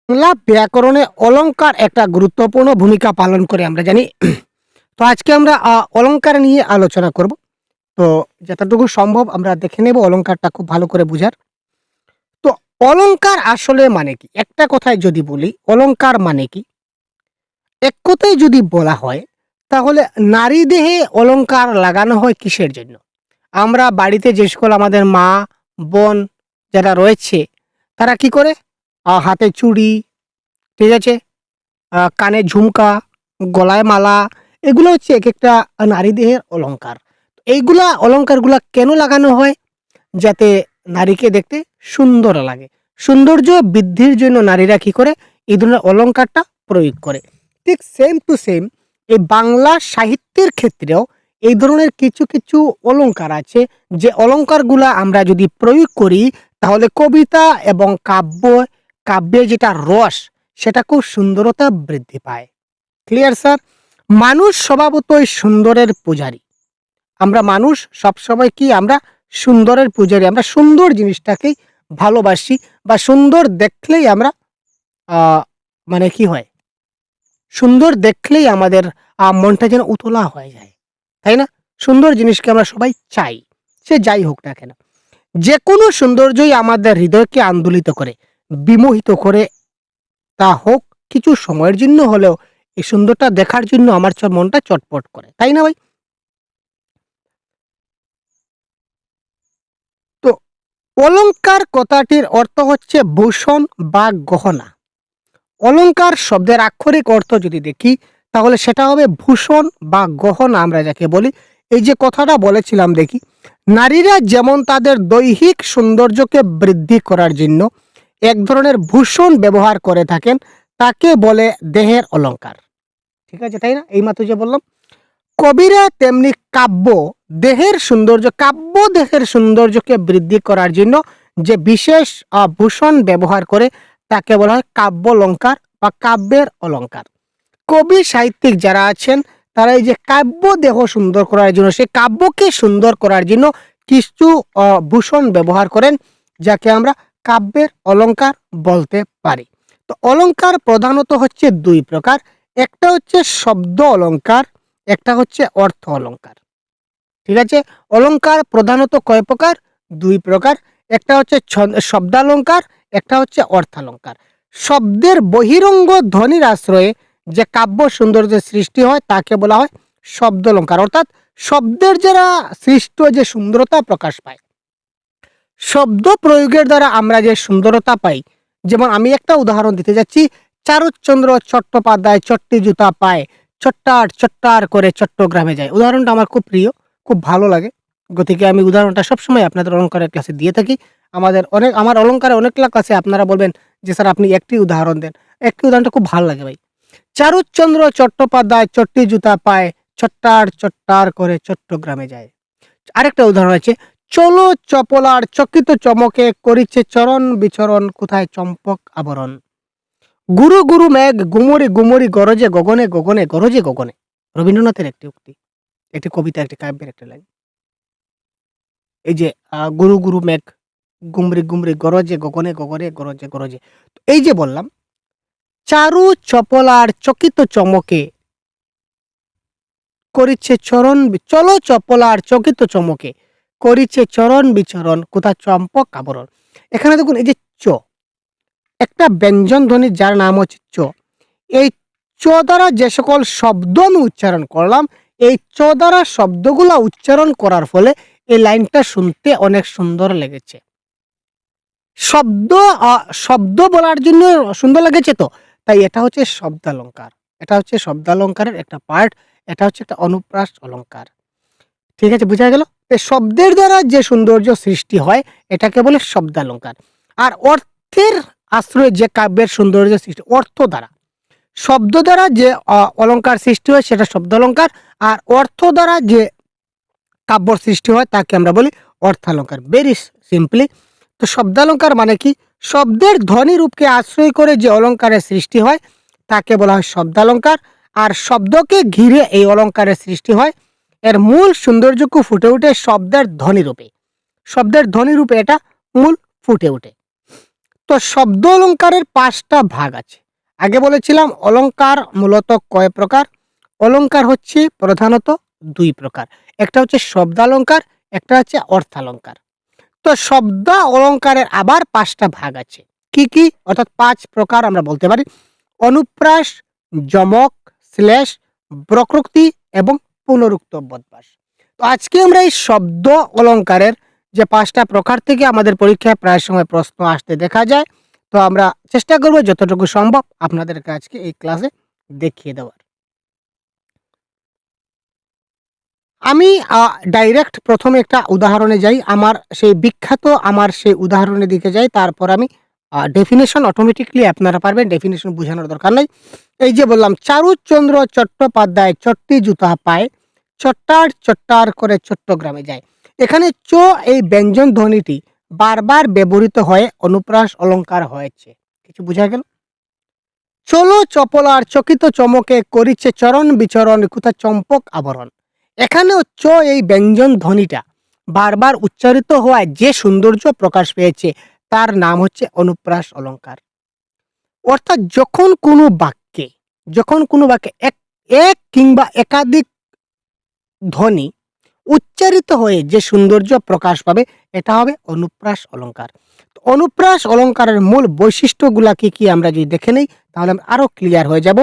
বাংলা ব্যাকরণে অলংকার একটা গুরুত্বপূর্ণ ভূমিকা পালন করে আমরা জানি। তো আজকে আমরা অলংকার নিয়ে আলোচনা করব। তো যতটুকু সম্ভব আমরা দেখে নেব অলংকারটা খুব ভালো করে বুঝার। তো অলংকার আসলে মানে কি? একটা কথায় যদি বলি অলংকার মানে কি? এক কথায় যদি বলা হয় তাহলে নারী দেহে অলংকার লাগানো হয় কিসের জন্য? আমরা বাড়িতে যে সকল আমাদের মা, বোন যারা রয়েছে তারা কি করে? হাতে চুড়ি, ঠিক আছে? কানে ঝুমকা, গলায় মালা, এগুলো হচ্ছে একেকটা নারী দেহের অলংকার। এইগুলা অলংকারগুলা কেন লাগানো হয়? যাতে নারীকে দেখতে সুন্দর লাগে। সৌন্দর্য বৃদ্ধির জন্য নারীরা কি করে? এই ধরনের অলংকারটা প্রয়োগ করে। ঠিক সেম টু সেম এই বাংলা সাহিত্যের ক্ষেত্রেও এই ধরনের কিছু অলংকার আছে, যে অলংকারগুলা আমরা যদি প্রয়োগ করি তাহলে কবিতা এবং কাব্যের যেটা রস সেটা খুব সুন্দরতা বৃদ্ধি পায়। Clear sir? মানুষ স্বভাবতই সুন্দরের পূজারী। আমরা মানুষ সবসময় কি আমরা সুন্দরের পূজারী। আমরা সুন্দর জিনিসটাকেই ভালোবাসি বা সুন্দর দেখলেই আমরা আ মানে কি হয়? সুন্দর দেখলেই আমাদের মনটা যেন উতলা হয়ে যায়। তাই না? সুন্দর জিনিসকে আমরা সবাই চাই। সে যাই হোক না কেন? যেকোনো সৌন্দর্যই আমাদের হৃদয়কে আন্দোলিত করে, বিমোহিত করে, তা হোক কিছু সময়ের জন্য হলেও এই সুন্দরটা দেখার জন্য আমার মনটা চটপট করে। তাই না ভাই? তো অলংকার কথাটির অর্থ হচ্ছে ভূষণ বা গহনা। অলংকার শব্দের আক্ষরিক অর্থ যদি দেখি তাহলে সেটা হবে ভূষণ বা গহনা আমরা যাকে বলি। এই যে কথাটা বলেছিলাম দেখি, নারীরা যেমন তাদের দৈহিক সৌন্দর্যকে বৃদ্ধি করার জন্য এক ধরনের ভূষণ ব্যবহার করে থাকেন, তাকে বলে দেহের অলংকার। ঠিক আছে, তাই না? এইমাত্র যে বললাম। কবিরা তেমনি কাব্য দেহের সৌন্দর্যকে বৃদ্ধি করার জন্য যে বিশেষ ভূষণ ব্যবহার করে তাকে বলা হয় কাব্যালঙ্কার বা কাব্যের অলঙ্কার। কবি সাহিত্যিক যারা আছেন তারা এই যে কাব্য দেহ সুন্দর করার জন্য, সেই কাব্যকে সুন্দর করার জন্য কিছু ভূষণ ব্যবহার করেন, যাকে আমরা কাব্যের অলঙ্কার বলতে পারি। তো অলঙ্কার প্রধানত হচ্ছে দুই প্রকার। একটা হচ্ছে শব্দ অলঙ্কার, একটা হচ্ছে অর্থ অলঙ্কার। ঠিক আছে? অলঙ্কার প্রধানত কয় প্রকার? দুই প্রকার। একটা হচ্ছে শব্দালঙ্কার, একটা হচ্ছে অর্থালঙ্কার। শব্দের বহিরঙ্গ ধ্বনির আশ্রয়ে যে কাব্য সৌন্দর্যের সৃষ্টি হয় তাকে বলা হয় শব্দালঙ্কার। অর্থাৎ শব্দের যারা সৃষ্ট যে সুন্দরতা প্রকাশ পায়, শব্দ প্রয়োগের দ্বারা আমরা যে সুন্দরতা পাই, যেমন আমি একটা উদাহরণ দিতে যাচ্ছি। চারুচন্দ্র চট্টোপাধ্যায় চট্টি জুতা পায়, চট্টার চট্টার করে চট্টগ্রামে যায়। উদাহরণটা আমার খুব প্রিয়, খুব ভালো লাগে। গতিকে আমি উদাহরণটা সবসময় আপনাদের অলঙ্কারের ক্লাসে দিয়ে থাকি। আমার অলঙ্কারে অনেকগুলা ক্লাসে আপনারা বলবেন যে স্যার আপনি একটি উদাহরণ দেন। একটি উদাহরণটা খুব ভালো লাগে ভাই। চারুচন্দ্র চট্টোপাধ্যায় চট্টি জুতা পায়, চট্টার চট্টার করে চট্টগ্রামে যায়। আরেকটা উদাহরণ আছে, চলো চপলার চকিত চমকে করিছে চরণ বিচরণ কোথায় চম্পক আবরণ। গুরু গুরু মেঘ গুমরি গুমরি গরজে গগনে গগনে গরজে গগনে। রবীন্দ্রনাথের একটি উক্তি, একটি কবিতা, একটি কাব্যের একটা লাইন। এই যে গুরু গুরু মেঘ গুমরি গুমরি গরজে গগনে গগনে গরজে গরজে। তো এই যে বললাম, চারু চপলার চকিত চমকে করিছে চলো চপলার চকিত চমকে করিছে চরণ বিচরণ কোথা চম্পক আবরণ। এখানে দেখুন এই যে চ, একটা ব্যঞ্জন ধ্বনি যার নাম হচ্ছে চ। এই চ দ্বারা যে সকল শব্দ আমি উচ্চারণ করলাম, এই চ দ্বারা শব্দগুলা উচ্চারণ করার ফলে এই লাইনটা শুনতে অনেক সুন্দর লেগেছে। শব্দ শব্দ বলার জন্য সুন্দর লেগেছে তো, তাই এটা হচ্ছে শব্দালঙ্কার। এটা হচ্ছে শব্দালঙ্কারের একটা পার্ট। এটা হচ্ছে একটা অনুপ্রাস অলঙ্কার। ঠিক আছে, বুঝা গেল? এই শব্দের দ্বারা যে সৌন্দর্য সৃষ্টি হয় এটাকে বলে শব্দালঙ্কার। আর অর্থের আশ্রয়ে যে কাব্যের সৌন্দর্য সৃষ্টি, অর্থ দ্বারা, শব্দ দ্বারা যে অলঙ্কার সৃষ্টি হয় সেটা শব্দালঙ্কার। আর অর্থ দ্বারা যে কাব্য সৃষ্টি হয় তাকে আমরা বলি অর্থালঙ্কার। Very simply. তো শব্দালঙ্কার মানে কি? শব্দের ধ্বনি রূপকে আশ্রয় করে যে অলঙ্কারের সৃষ্টি হয় তাকে বলা হয় শব্দালঙ্কার। আর শব্দকে ঘিরে এই অলঙ্কারের সৃষ্টি হয়। এর মূল সৌন্দর্যকে ফুটে ওঠে শব্দের ধ্বনি রূপে। শব্দের ধ্বনি রূপে এটা মূল ফুটে ওঠে। তো শব্দ অলঙ্কারের 5টা ভাগ আছে। আগে বলেছিলাম অলঙ্কার মূলত কয় প্রকার? অলঙ্কার হচ্ছে প্রধানত 2 প্রকার। একটা হচ্ছে শব্দালঙ্কার, একটা হচ্ছে অর্থালঙ্কার। তো শব্দ অলঙ্কারের আবার 5টা ভাগ আছে। কি, কি? অর্থাৎ 5 প্রকার আমরা বলতে পারি। অনুপ্রাস, যমক, শ্লেষ, বক্রোক্তি এবং পুনরুক্ত বদভাস। তো আজকে আমরা এই শব্দ অলঙ্কারের যে 5টা প্রকার থেকে আমাদের পরীক্ষায় প্রায় সময় প্রশ্ন আসতে দেখা যায়। তো আমরা চেষ্টা করব যতটুকু সম্ভব আপনাদেরকে আজকে এই ক্লাসে দেখিয়ে দেওয়ার। আমি ডাইরেক্ট ১ম এ একটা উদাহরণে যাই। আমার সেই উদাহরণের দিকে যাই। তারপর আমি ডেফিনিশন অটোমেটিক্যালি আপনারা পারবেন। ডেফিনিশন বোঝানোর দরকার নাই। এই যে বললাম, চারুচন্দ্র চট্টোপাধ্যায় চট্টি জুতা পায়, চট্টার চট্টার করে চট্টগ্রামে যায়। এখানে এই ব্যঞ্জন ধ্বনিটি বারবার ব্যবহৃত হয়ে অনুপ্রাস অলঙ্কার হয়েছে। কিছু বুঝা গেল? চলো চপলার চকিত চমকে করিছে চরণ বিচরণ কোথা চম্পক আবরণ। এখানেও এই ব্যঞ্জন ধ্বনিটা বারবার উচ্চারিত হওয়ায় যে সৌন্দর্য প্রকাশ পেয়েছে তার নাম হচ্ছে অনুপ্রাস অলঙ্কার। অর্থাৎ যখন কোনো বাক্যে এক এক কিংবা একাধিক ধ্বনি উচ্চারিত হয়ে যে সৌন্দর্য প্রকাশ পাবে এটা হবে অনুপ্রাস অলঙ্কার। তো অনুপ্রাস অলঙ্কারের মূল বৈশিষ্ট্যগুলা কি কি আমরা যদি দেখে নেই তাহলে আমরা আরো ক্লিয়ার হয়ে যাব।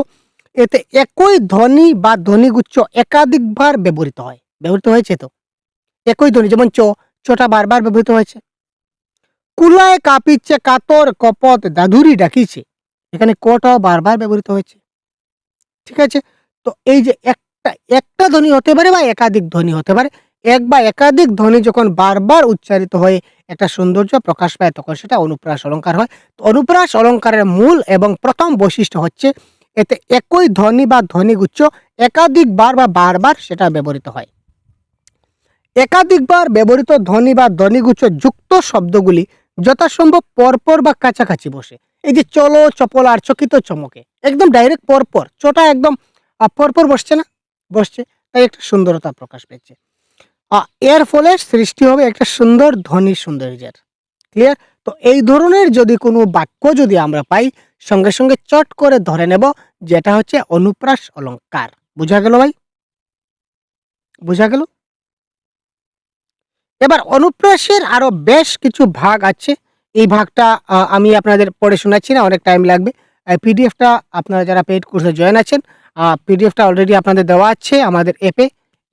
এতে একই ধ্বনি বা ধ্বনিগুচ্ছ একাধিকবার ব্যবহৃত হয়েছে। তো একই ধ্বনি, যেমন চটা বারবার ব্যবহৃত হয়েছে। কুলায় কাঁপিচ্ছে কাতর কপত দাদুরি ডাকিছে, এখানে কটাও বারবার ব্যবহৃত হয়েছে। ঠিক আছে? তো এই যে একটা ধ্বনি হতে পারে বা একাধিক ধ্বনি হতে পারে। এক বা একাধিক ধ্বনি যখন বারবার উচ্চারিত হয়ে একটা সৌন্দর্য প্রকাশ পায় তখন সেটা অনুপ্রাস অলঙ্কার হয়। তো অনুপ্রাস অলঙ্কারের মূল এবং প্রথম বৈশিষ্ট্য হচ্ছে এতে একই ধ্বনি বা ধ্বনিগুচ্ছ একাধিকবার বা বারবার সেটা ব্যবহৃত হয়। একাধিকবার ব্যবহৃত ধ্বনি বা ধ্বনিগুচ্ছ যুক্ত শব্দগুলি যথাসম্ভব পরপর বা কাছাকাছি বসে। এই যে চলো চপলার চকিত চমকে, একদম ডাইরেক্ট পরপর, চটা একদম পরপর বসছে না? বসছে। তাই একটা সুন্দরতা প্রকাশ পেয়েছে। এর ফলে সৃষ্টি হবে একটা সুন্দর ধ্বনি সৌন্দর্যের। ক্লিয়ার? তো এই ধরনের যদি কোনো বাক্য যদি আমরা পাই, সঙ্গে সঙ্গে চট করে ধরে নেব যেটা হচ্ছে অনুপ্রাস অলঙ্কার। বুঝা গেল ভাই? বুঝা গেল? এবার অনুপ্রাসের আরো বেশ কিছু ভাগ আছে। এই ভাগটা আমি আপনাদের পড়ে শোনাচ্ছি না, অনেক টাইম লাগবে। পিডিএফটা আপনারা যারা পেইড কোর্সে জয়েন আছেন, পিডিএফটা অলরেডি আপনাদের দেওয়া আছে আমাদের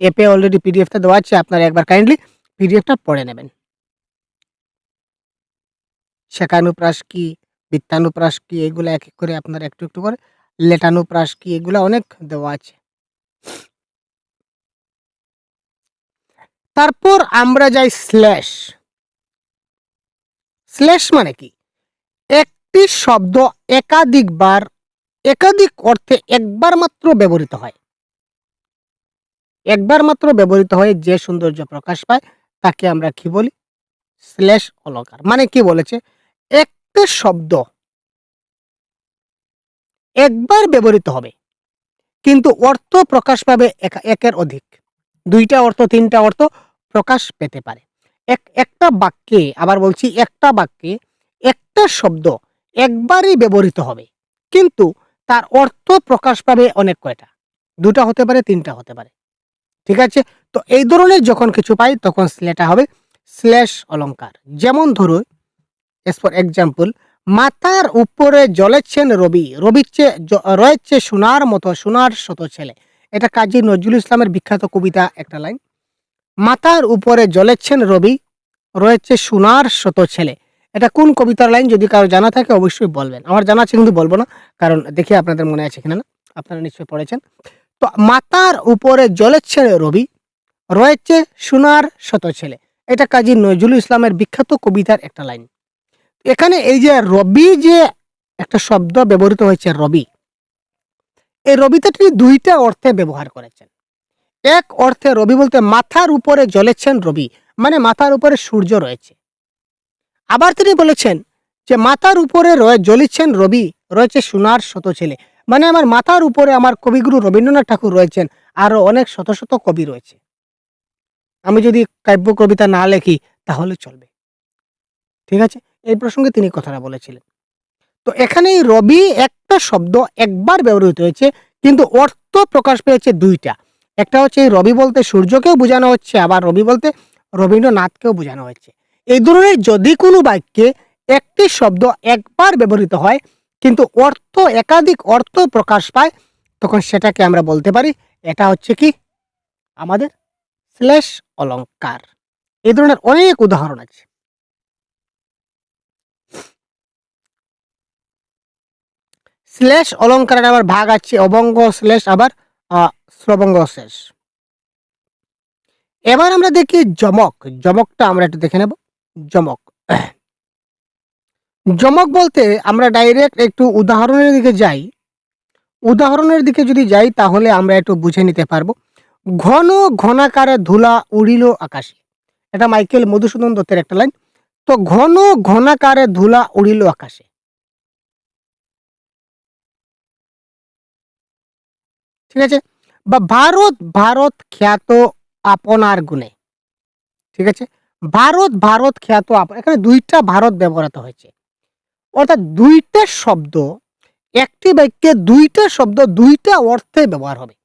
অ্যাপে অলরেডি পিডিএফটা দেওয়া আছে। আপনারা একবার কাইন্ডলি পিডিএফটা পড়ে নেবেন। শেখানুপ্রাস কি, বৃত্তানুপ্রাস কি, এগুলো এক এক করে আপনারা একটু একটু করে, লেটানুপ্রাস কি, এগুলো অনেক দেওয়া আছে। তারপর আমরা যাই স্ল্যাশ। স্ল্যাশ মানে কি? একটি শব্দ একাধিকবার একাধিক অর্থে একবার মাত্র ব্যবহৃত হয়। একবার মাত্র ব্যবহৃত হয়ে যে সৌন্দর্য প্রকাশ পায় তাকে আমরা কি বলি? শ্লেষ অলঙ্কার। মানে কি বলেছে? একটা শব্দ একবার ব্যবহৃত হবে কিন্তু অর্থ প্রকাশ পাবে একের অধিক। 2টা অর্থ, 3টা অর্থ প্রকাশ পেতে পারে। একটা বাক্যে, আবার বলছি, একটা বাক্যে একটা শব্দ একবারই ব্যবহৃত হবে কিন্তু তার অর্থ প্রকাশ পাবে অনেক কয়টা। 2টা হতে পারে, 3টা হতে পারে। ঠিক আছে? তো এই ধরনের যখন কিছু পাই তখন সেটা হবে শ্লেষ অলঙ্কার। যেমন ধরুন, এস ফর এক্সাম্পল, মাথার উপরে জ্বলেছেন রবি, রবির চেয়ে রয়েছে সোনার মতো সোনার শত ছেলে। এটা কাজী নজরুল ইসলামের বিখ্যাত কবিতা একটা লাইন। মাথার উপরে জ্বলেছেন রবি, রয়েছে সোনার শত ছেলে। এটা কোন কবিতার লাইন? যদি কারো জানা থাকে অবশ্যই বলবেন। আমার জানা আছে কিন্তু বলবো না, কারণ দেখি আপনাদের মনে আছে কিনা। না, আপনারা নিশ্চয়ই পড়েছেন। তো মাথার উপরে জ্বলেছে রবি, রয়েছে সোনার শত ছেলে, এটা কাজী নজরুল ইসলামের বিখ্যাত কবিতার একটা লাইন। এখানে এই যে রবি, যে একটা শব্দ ব্যবহৃত হয়েছে রবি, এই রবিটা তিনি 2টা অর্থে ব্যবহার করেছেন। এক অর্থে রবি বলতে মাথার উপরে জ্বলেছেন রবি, মানে মাথার উপরে সূর্য রয়েছে। আবার তিনি বলেছেন যে মাথার উপরে জ্বলিছেন রবি, রয়েছে সোনার শত ছেলে, মানে আমার মাথার উপরে আমার কবিগুরু রবীন্দ্রনাথ ঠাকুর রয়েছেন, আরো অনেক শত শত কবি রয়েছে। আমি যদি কাব্য কবিতা না লেখি তাহলে চলবে। ঠিক আছে? এই প্রসঙ্গে তিনি কথাটা বলেছিলেন। তো এখানে এই রবি একটা শব্দ একবার ব্যবহৃত হয়েছে, কিন্তু অর্থ প্রকাশ পেয়েছে দুইটা। একটা হচ্ছে এই রবি বলতে সূর্যকেও বোঝানো হচ্ছে, আবার রবি বলতে রবীন্দ্রনাথকেও বোঝানো হচ্ছে। এই ধরনের যদি কোনো বাক্যে একটি শব্দ একবার ব্যবহৃত হয় কিন্তু অর্থ একাধিক অর্থ প্রকাশ পায়, তখন সেটাকে আমরা বলতে পারি এটা হচ্ছে কি আমাদের শ্লেষ অলংকার। এই ধরনের অনেক উদাহরণ আছে। শ্লেষ অলংকারের আবার ভাগ আছে অবঙ্গ শ্লেষ, আবার শ্রবঙ্গ শ্লেষ। এবার আমরা দেখি যমক। যমকটা আমরা একটু দেখে নেব। যমক যমক বলতে আমরা ডাইরেক্ট একটু উদাহরণের দিকে যাই। উদাহরণের দিকে যদি যাই তাহলে আমরা একটু বুঝে নিতে পারবো। ঘন ঘনাকারে ধুলা উড়িল আকাশে, এটা মাইকেল মধুসূদন দত্তের একটা লাইন। তো ঘন ঘনাকারে ধুলা উড়িল আকাশে, ঠিক আছে। বা ভারত ভারত খ্যাত আপনার গুণে, ঠিক আছে। ভারত ভারত খ্যাত এখানে দুইটা ভারত ব্যবহৃত হয়েছে, অর্থাৎ দুইটা শব্দ একটি বাক্যে দুইটা শব্দ দুইটা অর্থে ব্যবহার হবে।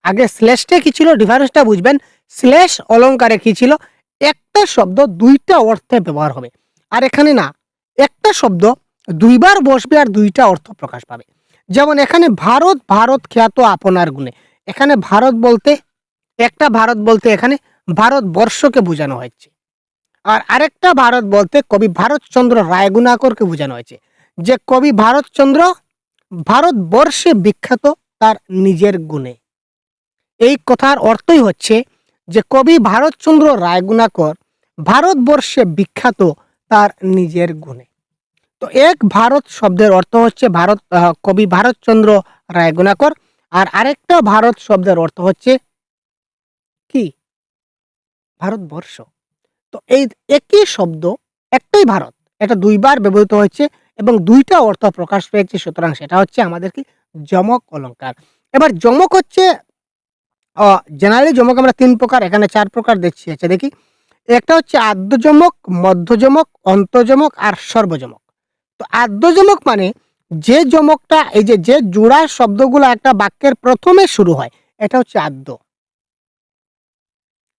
আগে শ্লেষটা কি ছিল ডিফারেন্সটা বুঝবেন। শ্লেষ অলংকারে কি ছিল, একটা শব্দ দুইটা অর্থে ব্যবহার হবে। আর এখানে না, একটা শব্দ দুইবার বসবে আর দুইটা অর্থ প্রকাশ পাবে। যেমন এখানে ভারত ভারত খ্যাত আপনার গুণে, এখানে ভারত বলতে একটা ভারত বলতে এখানে ভারতবর্ষকে বোঝানো হয়েছে। আর আরেকটা ভারত বলতে কবি ভারতচন্দ্র রায়গুণাকরকে বোঝানো হয়েছে, যে কবি ভারতচন্দ্র ভারতবর্ষে বিখ্যাত তার নিজের গুণে। এই কথার অর্থই হচ্ছে যে কবি ভারতচন্দ্র রায়গুণাকর ভারতবর্ষে বিখ্যাত তার নিজের গুণে। তো এক ভারত শব্দের অর্থ হচ্ছে ভারত, কবি ভারতচন্দ্র রায়গুণাকর। আর আরেকটা ভারত শব্দের অর্থ হচ্ছে কি ভারতবর্ষ। তো এই একই শব্দ একটাই ভারত, এটা দুইবার ব্যবহৃত হয়েছে এবং দুইটা অর্থ প্রকাশ পেয়েছে, সুতরাং সেটা হচ্ছে আমাদের কি যমক অলংকার। এবার যমক হচ্ছে জেনারেলি যমক আমরা তিন প্রকার, এখানে চার প্রকার দেখছি। আচ্ছা দেখি, একটা হচ্ছে আদ্য যমক, মধ্য যমক, অন্ত যমক আর সর্বযমক। তো আদ্য যমক মানে যে যমকটা এই যে জোড়া শব্দগুলো একটা বাক্যের প্রথমে শুরু হয়, এটা হচ্ছে আদ্য,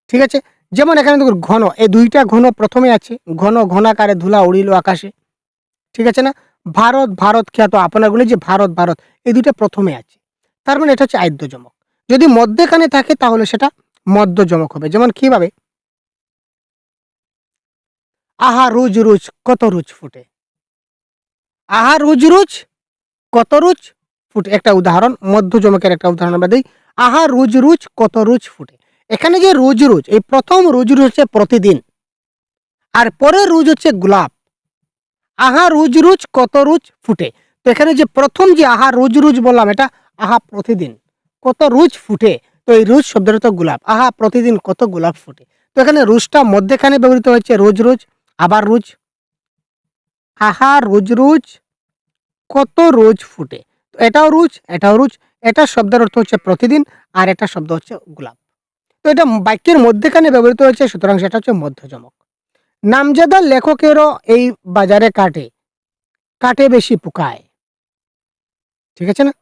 ঠিক আছে। যেমন এখানে দেখুন ঘন, এই দুইটা ঘন প্রথমে আছে, ঘন ঘনাকারে ধুলা উড়িল আকাশে, ঠিক আছে না। ভারত ভারত খ্যাত আপনার গুলি, যে ভারত ভারত এই দুইটা প্রথমে আছে, তার মানে এটা হচ্ছে আদ্য যমক। যদি মধ্যেখানে থাকে তাহলে সেটা মধ্য যমক হবে। যেমন কিভাবে, আহা রুজ রুজ কত রুজ ফুটে, আহা রুজ রুজ কত রুজ ফুটে, একটা উদাহরণ মধ্য যমকের একটা উদাহরণ আমরা দিই। আহা রুজ রুজ কত রুজ ফুটে, এখানে যে রুজ রুজ, এই প্রথম রুজ রুজ হচ্ছে প্রতিদিন, আর পরের রুজ হচ্ছে গোলাপ। আহা রুজ রুজ কত রুজ ফুটে, তো এখানে যে প্রথম যে আহা রুজ রুজ বললাম, এটা আহা প্রতিদিন, কত রুজ ফুটে, তো এই রুজ শব্দটা তো গোলাপ, আহা প্রতিদিন কত গোলাপ ফুটে। তো এখানে রুজটা মধ্যেখানে ব্যবহৃত হচ্ছে, রোজ রোজ, আবার রুজ, আহা রোজ রোজ কত রোজ ফুটে, তো এটাও রুজ এটাও রুজ। এটা শব্দের অর্থ হচ্ছে প্রতিদিন, আর এটা শব্দ হচ্ছে গোলাপ। তো এটা বাক্যের মধ্যেখানে ব্যবহৃত হয়েছে, সুতরাং সেটা হচ্ছে মধ্যযমক। নামজাদা লেখকেরও এই বাজারে কাটে, কাটে বেশি পোকায়, ঠিক আছে না।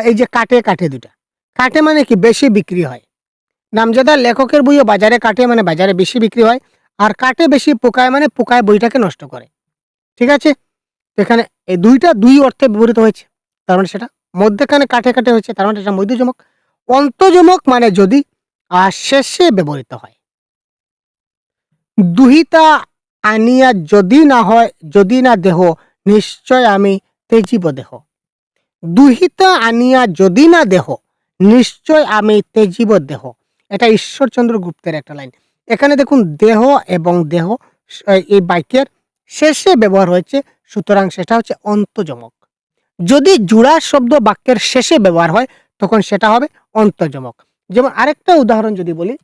এই যে কাটে কাটে দুটা, কাটে মানে কি বেশি বিক্রি হয়। নামজাদা লেখকের বইও বাজারে কাটে মানে বাজারে বেশি বিক্রি হয়, আর কাটে বেশি পোকায় মানে পোকায় বইটাকে নষ্ট করে, ঠিক আছে। এখানে এই দুইটা দুই অর্থে ব্যবহৃত হয়েছে, তার মানে সেটা মধ্যেখানে কাটে কাটে হয়েছে, তার মানে এটা মধ্যযমক। অন্তযমক মানে যদি শেষে ব্যবহৃত হয়। দুহিতা আনিয়া যদি না হয়, যদি না দেহ, নিশ্চয় আমি তেজিব দেহ। দুহিতা আনিয়া যদি না দেহ, নিশ্চয় আমি তেজিব দেহ, এটা ঈশ্বরচন্দ্র গুপ্তের একটা লাইন। এখানে দেখুন দেহ এবং দেহ এই বাক্যের শেষে ব্যবহার হয়েছে, সুতরাং সেটা হচ্ছে অন্তযমক। যদি জোড়া শব্দ বাক্যের শেষে ব্যবহার হয় তখন সেটা হবে অন্তযমক। যেমন আরেকটা উদাহরণ যদি বলি,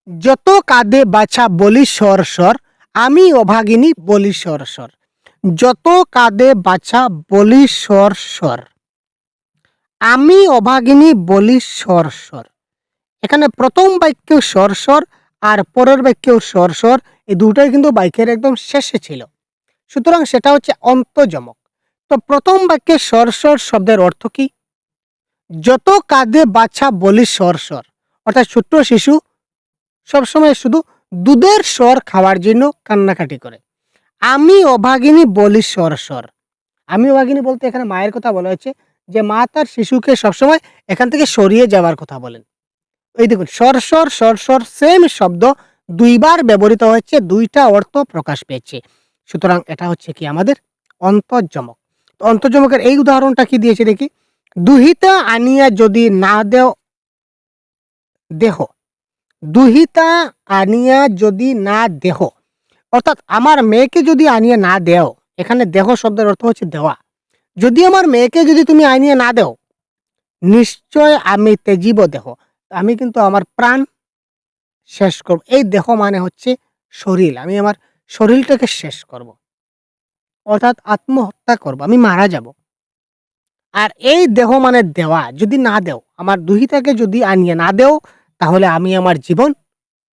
যত কাঁদে বাছা বলি সর সর, আমি অভাগিনী বলি সর সর। যত কাঁদে বাছা বলি সর সর, আমি অভাগিনী বলি সর সর। এখানে প্রথম বাক্য সর সর, আর পরের বাক্যেও স্বর স্বর, এই দুটাই কিন্তু বাক্যের একদম শেষে ছিল। সুতরাং সেটা হচ্ছে অন্তর্যমক। তো প্রথম বাক্যে স্বর স্বর শব্দের অর্থ কি? যত কাঁদে বাচ্চা বলি স্বর স্বর, অর্থাৎ ছোট্ট শিশু সবসময় শুধু দুধের স্বর খাওয়ার জন্য কান্নাকাটি করে। আমি অভাগিনী বলি স্বর স্বর। আমি অভাগিনী বলতে এখানে মায়ের কথা বলা হয়েছে, যে মা তার শিশুকে সবসময় এখান থেকে সরিয়ে যাওয়ার কথা বলেন। এই দেখুন, স্বর স্বর স্বর স্বর সেম শব্দ দুইবার ব্যবহৃত হয়েছে, দুইটা অর্থ প্রকাশ পেয়েছে। সুতরাং এটা হচ্ছে কি আমাদের অন্তর্যমক। তো অন্তর্যমকের এই উদাহরণটা কি দিয়েছে দেখি। দুহিতা আনিয়া যদি না দেও দেহ, দুহিতা আনিয়া যদি না দেহ, অর্থাৎ আমার মেয়েকে যদি আনিয়ে না দেও, এখানে দেহ শব্দের অর্থ হচ্ছে দেওয়া। যদি আমার মেয়েকে যদি তুমি আনিয়ে না দেও, নিশ্চয় আমি তেজিব দেহ, আমি কিন্তু আমার প্রাণ শেষ করব। এই দেহ মানে হচ্ছে শরীর, আমি আমার শরীরটাকে শেষ করব, অর্থাৎ আত্মহত্যা করব, আমি মারা যাব। আর এই দেহ মানে দেওয়া, যদি না দেও, আমার দুহিতাকে যদি আনিয়ে না দেও, তাহলে আমি আমার জীবন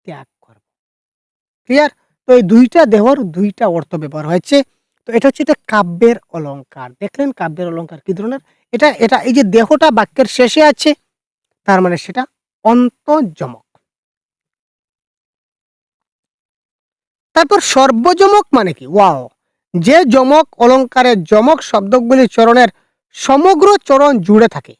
ত্যাগ করব। ক্লিয়ার? তো এই দুইটা দেহর দুইটা অর্থ ব্যবহার হয়েছে। তো এটা হচ্ছে এটা কাব্যের অলংকার। দেখলেন কাব্যের অলংকার কি ধরনের? এটা এটা এই যে দেহটা বাক্যের শেষে আছে, তার মানে সেটা অন্তর্যমক। তারপর সর্বযমক মানে কি? ওয়াও! যে যমক অলংকারের যমক শব্দগুলি চরণের সমগ্র চরণ জুড়ে থাকে।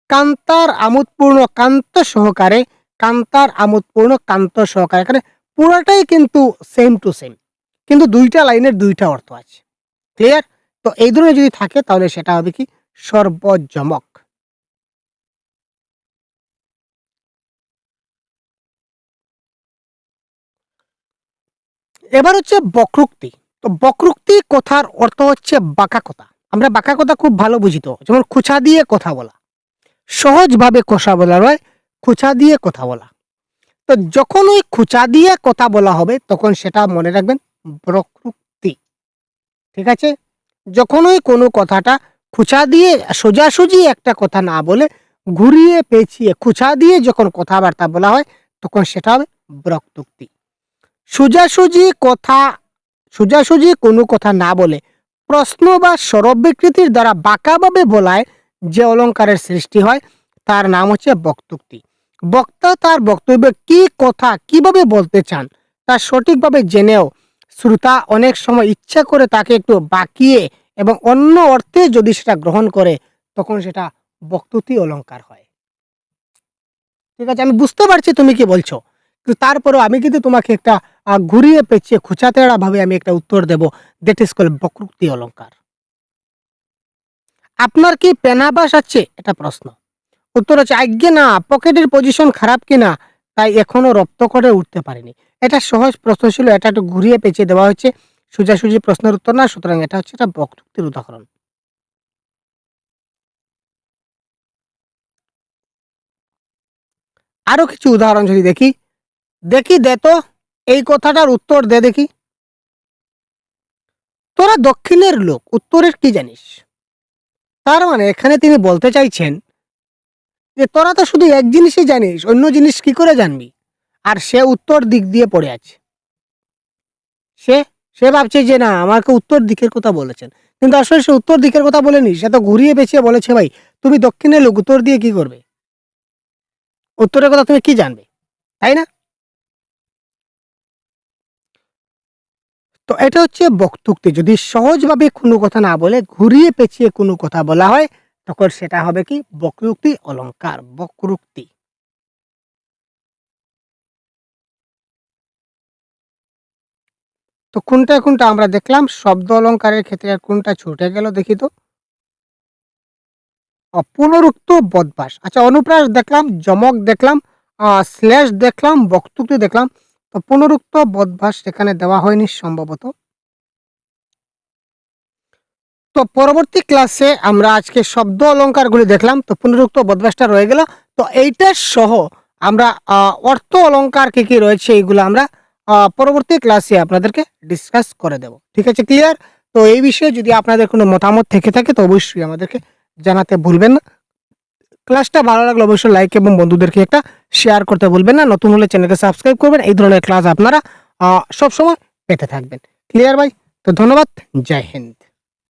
কান্তার আমোদপূর্ণ কান্ত সহকারে, কান্তার আমোদপূর্ণ কান্ত সহকারে, এখানে পুরোটাই কিন্তু সেম টু সেম, কিন্তু দুইটা লাইনের দুইটা অর্থ আছে। ক্লিয়ার? তো এই ধরনের যদি থাকে তাহলে সেটা হবে কি সর্বযমক। এবার হচ্ছে বক্রোক্তি। তো বক্রোক্তি কথার অর্থ হচ্ছে বাঁকা কথা। আমরা বাঁকা কথা খুব ভালো বুঝি, তো যেমন খোঁচা দিয়ে কথা বলা, সহজভাবে কথা বলা নয়, খোঁচা দিয়ে কথা বলা। তো যখন ওই খোঁচা দিয়ে কথা বলা হবে তখন সেটা মনে রাখবেন বক্রোক্তি। ঠিক আছে? যখনই কোনো কথাটা খোঁচা দিয়ে সোজাসুজি একটা কথা না বলে ঘুরিয়ে পেঁচিয়ে খোঁচা দিয়ে যখন কথাবার্তা বলা হয় তখন সেটা হবে বক্রোক্তি। সোজাসুজি কথা, সোজাসুজি কোনো কথা না বলে প্রশ্ন বা সরব বিকৃতির দ্বারা বাঁকাভাবে বলায় যে অলংকারের সৃষ্টি হয় তার নাম হচ্ছে বক্রোক্তি। বক্তা তার বক্তব্যে কি কথা কিভাবে বলতে চান তা সঠিকভাবে জেনেও শ্রোতা অনেক সময় ইচ্ছা করে তাকে একটু বাঁকিয়ে এবং অন্য অর্থে যদি সেটা গ্রহণ করে তখন সেটা বক্রোক্তি অলংকার হয়। ঠিক আছে, আমি বুঝতে পারছি তুমি কি বলছো, কিন্তু তারপরেও আমি কিন্তু তোমাকে একটা ঘুরিয়ে পেঁচিয়ে খোঁচাতেড়া ভাবে আমি একটা উত্তর দেব, দ্যাট ইজ কল্ড বক্রোক্তি অলংকার। আপনার কি পেনাবাস আছে? এটা প্রশ্ন। উত্তর হচ্ছে আজ্ঞে না, পকেটের পজিশন খারাপ কিনা তাই এখনো রপ্ত করে উঠতে পারিনি। এটা সহজ প্রশ্ন ছিল, এটা একটু ঘুরিয়ে পেঁচিয়ে দেওয়া হয়েছে, সোজাসুজি প্রশ্নের উত্তর না, সুতরাং এটা হচ্ছে একটা বক্রোক্তির উদাহরণ। আরো কিছু উদাহরণ যদি দেখি, দেখি দে তো, এই কথাটার উত্তর দে দেখি। তোরা দক্ষিণের লোক, উত্তরের কি জানিস? তার মানে এখানে তিনি বলতে চাইছেন যে তোরা তো শুধু এক জিনিসই জানিস, অন্য জিনিস কি করে জানবি? আর সে উত্তর দিক দিয়ে পড়ে আছে। সে সে ভাবছে যে না আমাকে উত্তর দিকের কথা বলেছেন, কিন্তু আসলে সে উত্তর দিকের কথা বলেনি, সে তো ঘুরিয়ে পেঁচিয়ে বলেছে ভাই তুমি দক্ষিণের লোক, উত্তর দিয়ে কি করবে? উত্তরের কথা তুমি কি জানবে, তাই না? তো এটা হচ্ছে বক্তৃতা। যদি সহজভাবে কোনো কথা না বলে ঘুরিয়ে পেঁচিয়ে কোনো কথা বলা হয় তখন সেটা হবে কি বক্রোক্তি অলংকার, বক্রোক্তি। তো কোনটা কোনটা আমরা দেখলাম শব্দ অলংকারের ক্ষেত্রে, আর কোনটা ছুটে গেল দেখি তো। পুনরুক্ত বদভাস, আচ্ছা অনুপ্রাস দেখলাম, যমক দেখলাম, শ্লেষ দেখলাম, বক্তৃতা দেখলাম। তো পুনরুক্ত বদভাস এখানে দেওয়া হয়নি সম্ভবত। তো পরবর্তী ক্লাসে আমরা আজকে শব্দ অলংকারগুলি দেখলাম, তো পুনরুক্ত বদভাসটা রয়ে গেল। তো এইটার সহ আমরা অর্থ অলংকার কি কি রয়েছে এইগুলো আমরা পরবর্তী ক্লাসে আপনাদেরকে ডিসকাস করে দেব। ঠিক আছে, ক্লিয়ার? তো এই বিষয়ে যদি আপনাদের কোনো মতামত থেকে থাকে তো অবশ্যই আমাদেরকে জানাতে ভুলবেন না। ক্লাসটা ভালো লাগলে অবশ্যই লাইক এবং বন্ধুদেরকে একটা শেয়ার করতে ভুলবেন না। নতুন হলে চ্যানেলকে সাবস্ক্রাইব করবেন, এই ধরনের ক্লাস আপনারা সবসময় পেতে থাকবেন। ক্লিয়ার ভাই? তো ধন্যবাদ, জয় হিন্দ।